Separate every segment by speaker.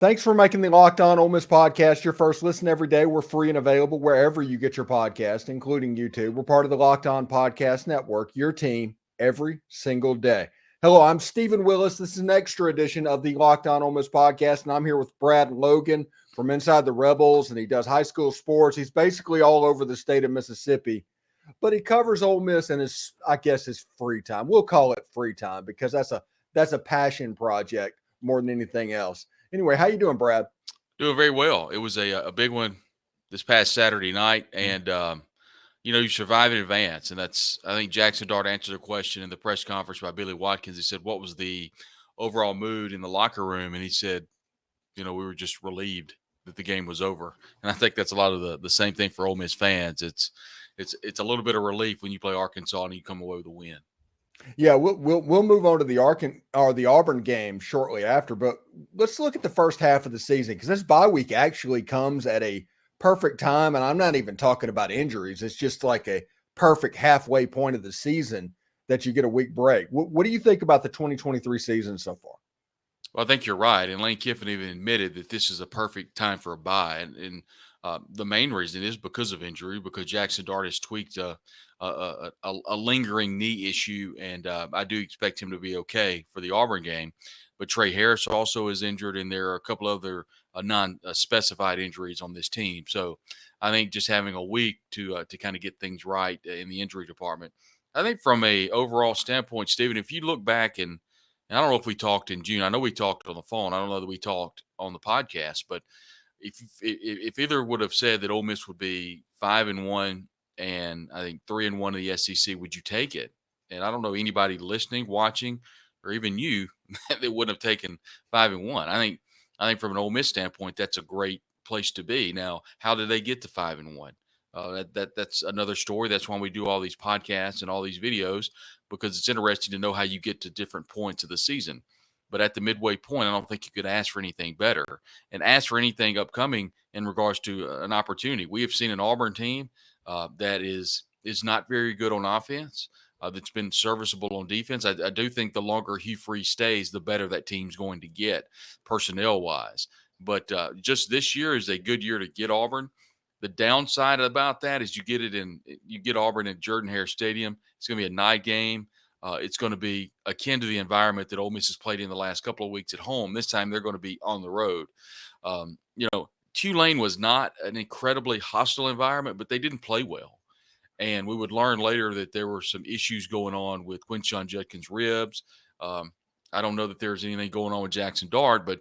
Speaker 1: Thanks for making the Locked On Ole Miss podcast your first listen every day. We're free and available wherever you get your podcast, including YouTube. We're part of the Locked On Podcast Network, your team every single day. Hello, I'm Stephen Willis. This is an extra edition of the Locked On Ole Miss podcast, and I'm here with Brad Logan from Inside the Rebels, and he does high school sports. He's basically all over the state of Mississippi, but he covers Ole Miss in his free time. We'll call it free time because that's a passion project more than anything else. Anyway, how you doing, Brad?
Speaker 2: Doing very well. It was a big one this past Saturday night, and you survive in advance, and I think Jackson Dart answered a question in the press conference by Billy Watkins. He said, "What was the overall mood in the locker room?" And he said, "We were just relieved that the game was over." And I think that's a lot of the same thing for Ole Miss fans. It's a little bit of relief when you play Arkansas and you come away with a win.
Speaker 1: Yeah, we'll move on to the Auburn game shortly after, but let's look at the first half of the season because this bye week actually comes at a perfect time, and I'm not even talking about injuries. It's just like a perfect halfway point of the season that you get a week break. What do you think about the 2023 season so far?
Speaker 2: Well, I think you're right, and Lane Kiffin even admitted that this is a perfect time for a bye, and the main reason is because of injury, because Jackson Dart has tweaked a lingering knee issue, and I do expect him to be okay for the Auburn game. But Trey Harris also is injured, and there are a couple other non-specified injuries on this team. So I think just having a week to kind of get things right in the injury department. I think from a overall standpoint, Stephen, if you look back and I don't know if we talked in June. I know we talked on the phone. I don't know that we talked on the podcast, but if either would have said that Ole Miss would be 5-1 and I think 3-1 in the SEC, would you take it? And I don't know anybody listening, watching, or even you that wouldn't have taken 5-1. I think from an Ole Miss standpoint, that's a great place to be. Now, how did they get to 5-1? That's another story. That's why we do all these podcasts and all these videos, because it's interesting to know how you get to different points of the season. But at the midway point, I don't think you could ask for anything better and ask for anything upcoming in regards to an opportunity. We have seen an Auburn team that is not very good on offense, that's been serviceable on defense. I do think the longer Hugh Freeze stays, the better that team's going to get personnel-wise. But just this year is a good year to get Auburn. The downside about that is you get Auburn at Jordan-Hare Stadium. It's going to be a night game. It's going to be akin to the environment that Ole Miss has played in the last couple of weeks at home. This time they're going to be on the road. Tulane was not an incredibly hostile environment, but they didn't play well. And we would learn later that there were some issues going on with Quinshon Judkins' ribs. I don't know that there's anything going on with Jackson Dart, but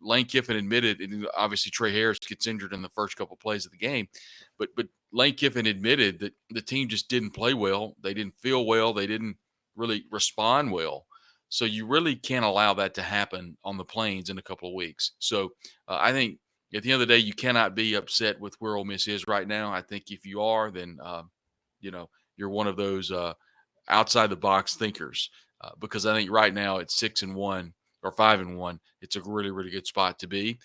Speaker 2: Lane Kiffin admitted, and obviously Trey Harris gets injured in the first couple of plays of the game, but Lane Kiffin admitted that the team just didn't play well. They didn't feel well. They didn't really respond well. So you really can't allow that to happen on the Plains in a couple of weeks. So I think at the end of the day, you cannot be upset with where Ole Miss is right now. I think if you are, then you're one of those outside the box thinkers, because I think right now it's 6-1 or 5-1. It's a really, really good spot to be.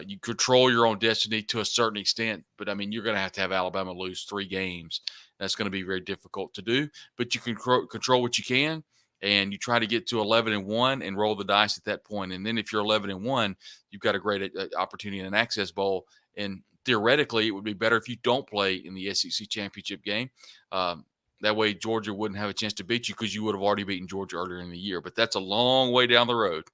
Speaker 2: You control your own destiny to a certain extent, but I mean, you're going to have Alabama lose 3 games. That's going to be very difficult to do, but you can control what you can, and you try to get to 11-1 and roll the dice at that point. And then if you're 11-1, you've got a great opportunity in an Access Bowl. And theoretically, it would be better if you don't play in the SEC championship game. That way, Georgia wouldn't have a chance to beat you because you would have already beaten Georgia earlier in the year. But that's a long way down the road.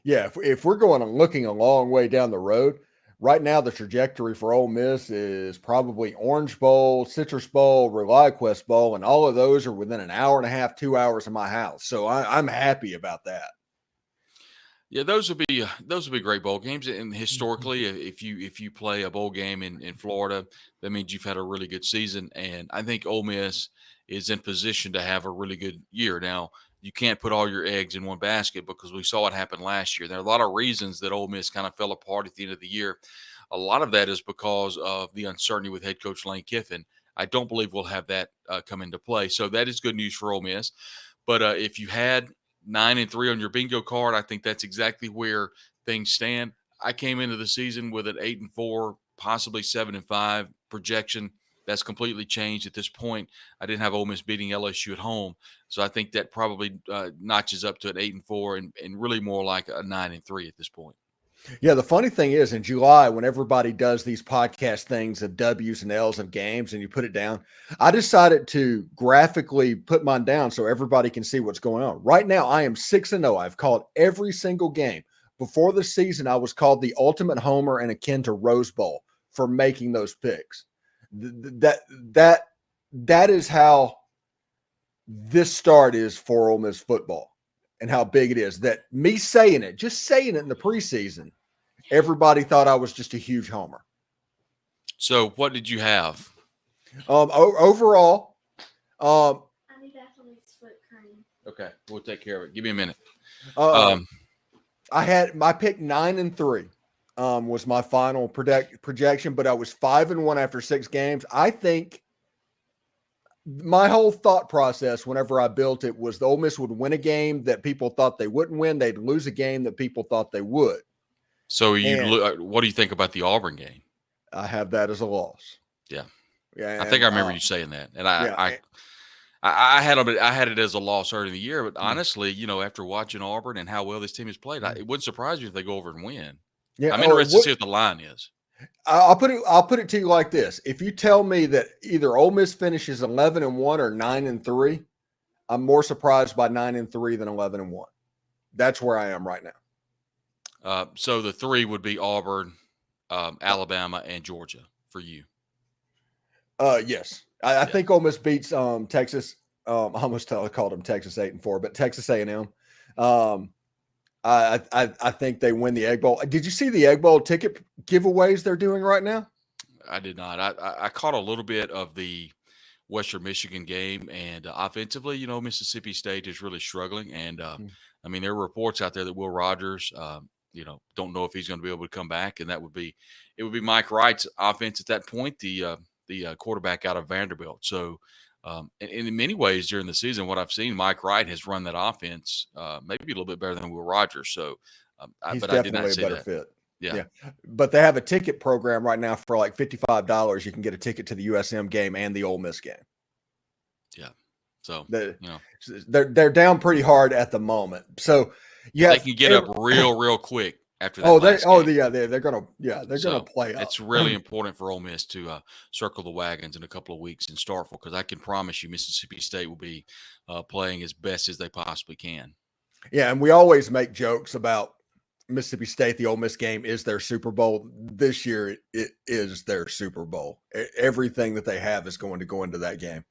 Speaker 1: Yeah, if we're going and looking a long way down the road, right now the trajectory for Ole Miss is probably Orange Bowl, Citrus Bowl, ReliaQuest Bowl, and all of those are within an hour and a half, 2 hours of my house. So I'm happy about that.
Speaker 2: Yeah, those would be great bowl games. And historically, if you play a bowl game in Florida, that means you've had a really good season. And I think Ole Miss is in position to have a really good year. Now, you can't put all your eggs in one basket because we saw it happen last year. There are a lot of reasons that Ole Miss kind of fell apart at the end of the year. A lot of that is because of the uncertainty with head coach Lane Kiffin. I don't believe we'll have that come into play. So that is good news for Ole Miss. But if you had 9-3 on your bingo card, I think that's exactly where things stand. I came into the season with an 8-4, possibly 7-5 projection. That's completely changed at this point. I didn't have Ole Miss beating LSU at home, so I think that probably notches up to an 8-4 and really more like a 9-3 at this point.
Speaker 1: Yeah, the funny thing is in July, when everybody does these podcast things of W's and L's of games and you put it down, I decided to graphically put mine down so everybody can see what's going on. Right now, I am 6-0. I've called every single game. Before the season, I was called the ultimate homer and akin to Rose Bowl for making those picks. That is how this start is for Ole Miss football and how big it is. That me saying it, just saying it in the preseason, everybody thought I was just a huge homer.
Speaker 2: So what did you have?
Speaker 1: Overall,
Speaker 3: I need athlete's foot cream.
Speaker 2: Okay, we'll take care of it. Give me a minute.
Speaker 1: I had my pick 9-3 was my final projection, but I was 5-1 after 6 games. I think my whole thought process whenever I built it was the Ole Miss would win a game that people thought they wouldn't win. They'd lose a game that people thought they would.
Speaker 2: So what do you think about the Auburn game?
Speaker 1: I have that as a loss.
Speaker 2: Yeah.
Speaker 1: Yeah.
Speaker 2: I think I remember you saying that. And I had it as a loss early in the year, but honestly, after watching Auburn and how well this team has played, it wouldn't surprise me if they go over and win.
Speaker 1: Yeah,
Speaker 2: I'm interested to see what the line is.
Speaker 1: I'll put it to you like this. If you tell me that either Ole Miss finishes 11-1 or 9-3, I'm more surprised by 9-3 than 11-1. That's where I am right now.
Speaker 2: So the 3 would be Auburn, Alabama, and Georgia for you.
Speaker 1: Yes. I think Ole Miss beats Texas. I almost called them Texas 8-4, but Texas A&M. I think they win the Egg Bowl. Did you see the Egg Bowl ticket giveaways they're doing right now?
Speaker 2: I did not. I caught a little bit of the Western Michigan game, and offensively, Mississippi State is really struggling. And I mean, there are reports out there that Will Rogers, don't know if he's going to be able to come back, and it would be Mike Wright's offense at that point, the quarterback out of Vanderbilt. So. In many ways during the season, what I've seen, Mike Wright has run that offense maybe a little bit better than Will Rogers. So,
Speaker 1: he's
Speaker 2: but
Speaker 1: definitely
Speaker 2: I did not
Speaker 1: a
Speaker 2: see
Speaker 1: better
Speaker 2: that.
Speaker 1: fit.
Speaker 2: Yeah.
Speaker 1: But they have a ticket program right now for like $55. You can get a ticket to the USM game and the Ole Miss game.
Speaker 2: Yeah. So
Speaker 1: they're down pretty hard at the moment. So
Speaker 2: they can get up real quick. After that
Speaker 1: they're gonna play up.
Speaker 2: It's really important for Ole Miss to circle the wagons in a couple of weeks and start because I can promise you Mississippi State will be playing as best as they possibly can.
Speaker 1: Yeah, and we always make jokes about Mississippi State. The Ole Miss game is their Super Bowl. This year, it is their Super Bowl. Everything that they have is going to go into that game.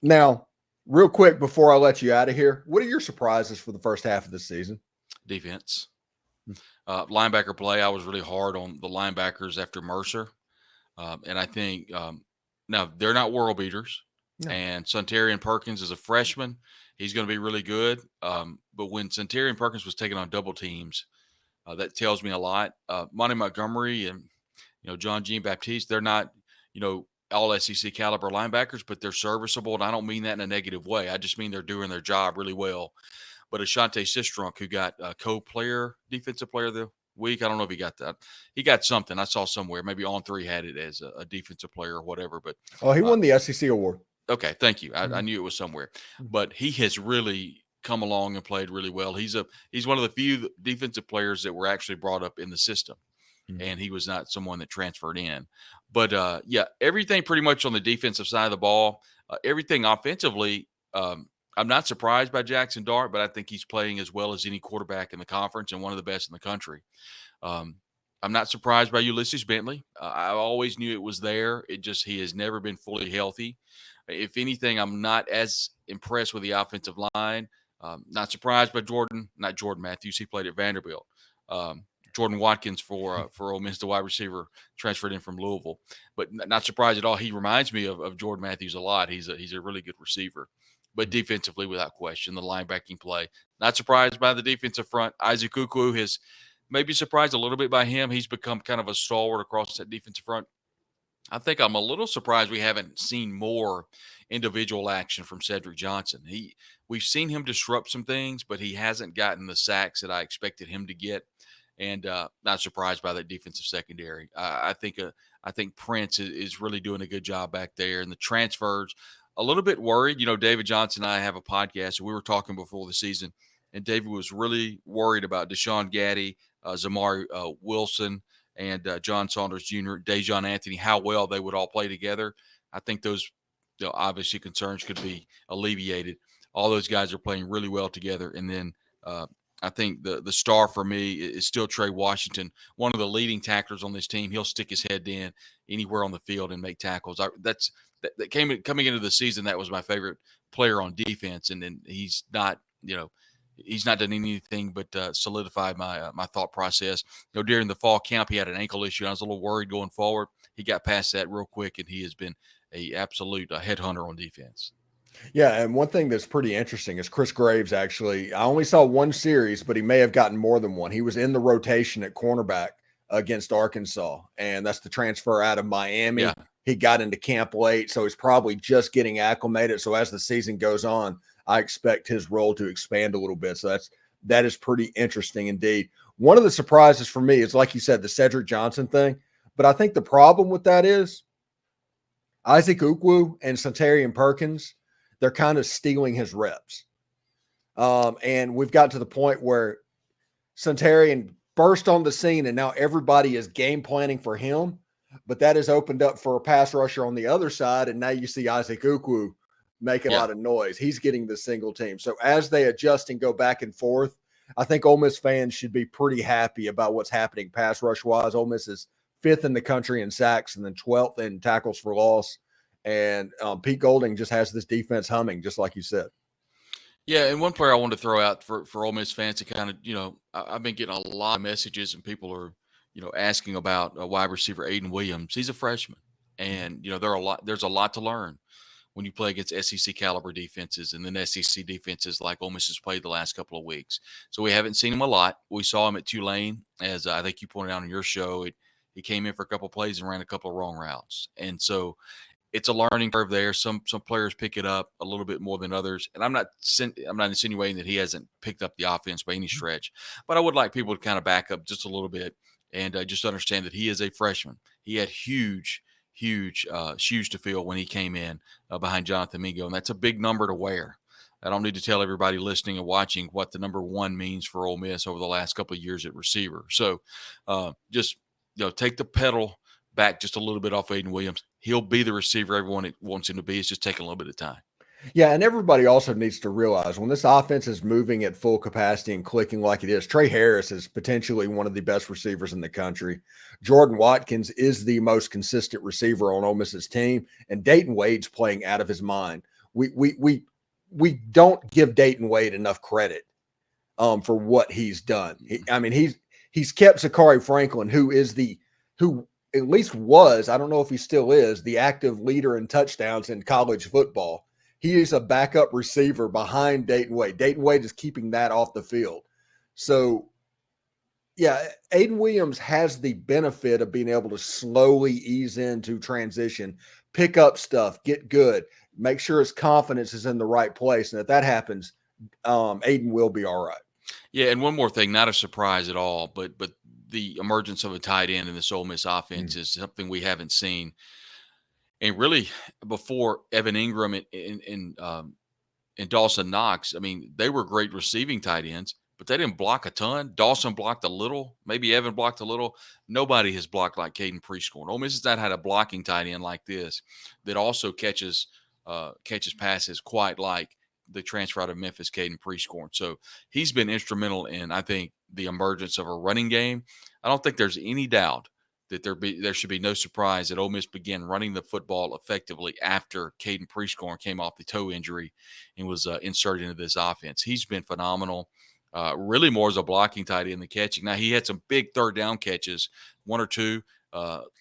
Speaker 1: Now, real quick before I let you out of here, what are your surprises for the first half of the season?
Speaker 2: Defense. Linebacker play, I was really hard on the linebackers after Mercer. And I think now they're not world beaters. No. And Sunterian Perkins is a freshman. He's going to be really good. But when Sunterian Perkins was taking on double teams, that tells me a lot. Monty Montgomery and John Jean Baptiste, they're not all SEC caliber linebackers, but they're serviceable. And I don't mean that in a negative way. I just mean they're doing their job really well. But Ashante Sistrunk, who got defensive player of the week, I don't know if he got that. He got something. I saw somewhere. Maybe On3 had it as a defensive player or whatever. But
Speaker 1: he won the SEC award.
Speaker 2: Okay, thank you. I knew it was somewhere. But he has really come along and played really well. He's one of the few defensive players that were actually brought up in the system. And he was not someone that transferred in. But, everything pretty much on the defensive side of the ball, everything offensively, I'm not surprised by Jackson Dart, but I think he's playing as well as any quarterback in the conference and one of the best in the country. I'm not surprised by Ulysses Bentley. I always knew it was there. He has never been fully healthy. If anything, I'm not as impressed with the offensive line. Not surprised by Jordan Matthews. He played at Vanderbilt. Jordan Watkins for Ole Miss, the wide receiver, transferred in from Louisville. But not surprised at all. He reminds me of Jordan Matthews a lot. He's a really good receiver. But defensively, without question, the linebacking play. Not surprised by the defensive front. Isaac Ukwu has maybe surprised a little bit by him. He's become kind of a stalwart across that defensive front. I think I'm a little surprised we haven't seen more individual action from Cedric Johnson. We've seen him disrupt some things, but he hasn't gotten the sacks that I expected him to get. And not surprised by that defensive secondary. I think Prince is really doing a good job back there. And the transfers, a little bit worried. David Johnson and I have a podcast. We were talking before the season, and David was really worried about Deshaun Gaddy, Zamari Wilson and John Saunders Jr., Dejon Anthony, how well they would all play together. I think those obviously concerns could be alleviated. All those guys are playing really well together. And then I think the star for me is still Trey Washington, one of the leading tacklers on this team. He'll stick his head in anywhere on the field and make tackles. Coming into the season, that was my favorite player on defense, and then he's not done anything but solidify my thought process. During the fall camp, he had an ankle issue. I was a little worried going forward. He got past that real quick, and he has been a absolute headhunter on defense.
Speaker 1: Yeah, and one thing that's pretty interesting is Chris Graves. Actually, I only saw one series, but he may have gotten more than one. He was in the rotation at cornerback against Arkansas, and that's the transfer out of Miami.
Speaker 2: Yeah.
Speaker 1: He got into camp late, so he's probably just getting acclimated. So as the season goes on, I expect his role to expand a little bit. So that is pretty interesting indeed. One of the surprises for me is, like you said, the Cedric Johnson thing. But I think the problem with that is Isaac Ukwu and Santarian Perkins, they're kind of stealing his reps. And we've got to the point where Santarian burst on the scene, and now everybody is game planning for him. But that has opened up for a pass rusher on the other side, and now you see Isaac Ukwu make a lot of noise. He's getting the single team. So as they adjust and go back and forth, I think Ole Miss fans should be pretty happy about what's happening pass rush-wise. Ole Miss is 5th in the country in sacks and then 12th in tackles for loss. And Pete Golding just has this defense humming, just like you said.
Speaker 2: Yeah, and one player I wanted to throw out for Ole Miss fans to kind of, I've been getting a lot of messages, and people are, asking about wide receiver Aiden Williams. He's a freshman, and there's a lot to learn when you play against SEC caliber defenses and then SEC defenses like Ole Miss has played the last couple of weeks. So we haven't seen him a lot. We saw him at Tulane, as I think you pointed out on your show. He came in for a couple of plays and ran a couple of wrong routes, and so it's a learning curve there. Some players pick it up a little bit more than others, and I'm not insinuating that he hasn't picked up the offense by any stretch, but I would like people to kind of back up just a little bit and just understand that he is a freshman. He had huge shoes to fill when he came in behind Jonathan Mingo, and that's a big number to wear. I don't need to tell everybody listening and watching what the number 1 means for Ole Miss over the last couple of years at receiver. So just take the pedal back just a little bit off Aiden Williams. He'll be the receiver everyone wants him to be. It's just taking a little bit of time.
Speaker 1: Yeah, and everybody also needs to realize when this offense is moving at full capacity and clicking like it is, Trey Harris is potentially one of the best receivers in the country. Jordan Watkins is the most consistent receiver on Ole Miss's team, and Dayton Wade's playing out of his mind. We don't give Dayton Wade enough credit for what he's done. He's kept Zachary Franklin, who at least was, I don't know if he still is, the active leader in touchdowns in college football. He is a backup receiver behind Dayton Wade. Dayton Wade is keeping that off the field. So, yeah, Aiden Williams has the benefit of being able to slowly ease into transition, pick up stuff, get good, make sure his confidence is in the right place. And if that happens, Aiden will be all right.
Speaker 2: Yeah, and one more thing, not a surprise at all, but the emergence of a tight end in this Ole Miss offense is something we haven't seen. And really, before Evan Ingram and Dawson Knox, they were great receiving tight ends, but they didn't block a ton. Dawson blocked a little. Maybe Evan blocked a little. Nobody has blocked like Caden Prescorn. Ole Miss has not had a blocking tight end like this that also catches passes quite like the transfer out of Memphis, Caden Prescorn. So he's been instrumental in, I think, the emergence of a running game. I don't think there's any doubt that there should be no surprise that Ole Miss began running the football effectively after Caden Prescorn came off the toe injury and was inserted into this offense. He's been phenomenal, really more as a blocking tight end than catching. Now, he had some big third down catches, 1 or 2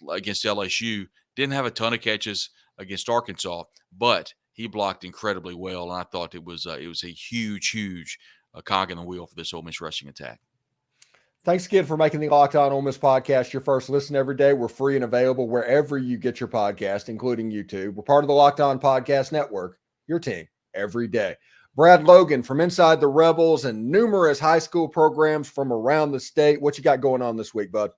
Speaker 2: against LSU. Didn't have a ton of catches against Arkansas, but he blocked incredibly well, and I thought it was a huge cog in the wheel for this Ole Miss rushing attack.
Speaker 1: Thanks again for making the Locked On Ole Miss podcast your first listen every day. We're free and available wherever you get your podcast, including YouTube. We're part of the Locked On Podcast Network, your team every day. Brad Logan from Inside the Rebels and numerous high school programs from around the state. What you got going on this week, bud?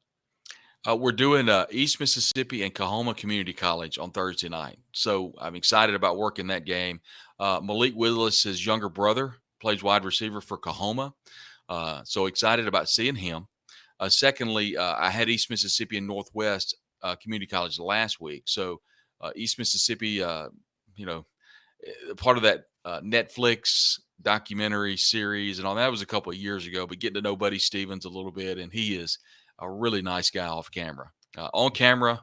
Speaker 2: We're doing East Mississippi and Kahoma Community College on Thursday night. So I'm excited about working that game. Malik Willis' younger brother plays wide receiver for Kahoma. So excited about seeing him. Secondly, I had East Mississippi and Northwest Community College last week. So East Mississippi, part of that Netflix documentary series and all that was a couple of years ago, but getting to know Buddy Stevens a little bit, and he is a really nice guy off camera. On camera,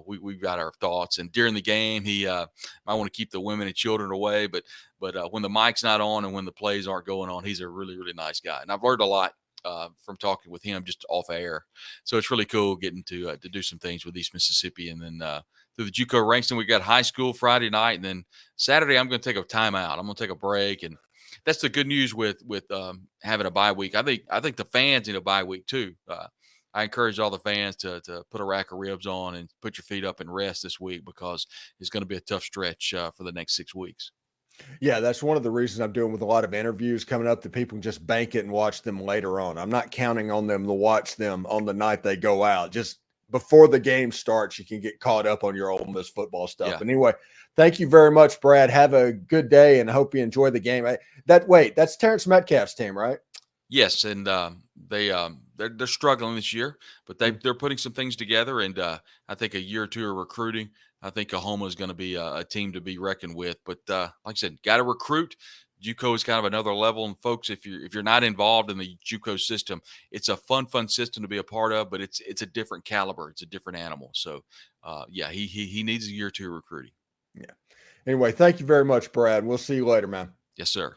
Speaker 2: we've got our thoughts, and during the game, he might want to keep the women and children away, but when the mic's not on and when the plays aren't going on, he's a really, really nice guy, and I've learned a lot from talking with him just off air. So it's really cool getting to do some things with East Mississippi, and then through the JUCO ranks. And we got high school Friday night, and then Saturday I'm going to take a timeout. I'm going to take a break, and that's the good news with having a bye week. I think the fans need a bye week too. I encourage all the fans to put a rack of ribs on and put your feet up and rest this week, because it's going to be a tough stretch for the next 6 weeks.
Speaker 1: Yeah, that's one of the reasons I'm doing with a lot of interviews coming up, that people can just bank it and watch them later on. I'm not counting on them to watch them on the night they go out. Just before the game starts, you can get caught up on your Ole Miss football stuff.
Speaker 2: Yeah.
Speaker 1: Anyway, thank you very much, Brad. Have a good day, and I hope you enjoy the game. That's Terrence Metcalf's team, right?
Speaker 2: Yes, and they're struggling this year, but they're putting some things together, and I think a year or two of recruiting, I think Oklahoma is going to be a team to be reckoned with. But like I said, got to recruit. JUCO is kind of another level, and folks, if you're not involved in the JUCO system, it's a fun system to be a part of, but it's a different caliber, it's a different animal. So he needs a year or two of recruiting.
Speaker 1: Yeah. Anyway, thank you very much, Brad. We'll see you later, man.
Speaker 2: Yes, sir.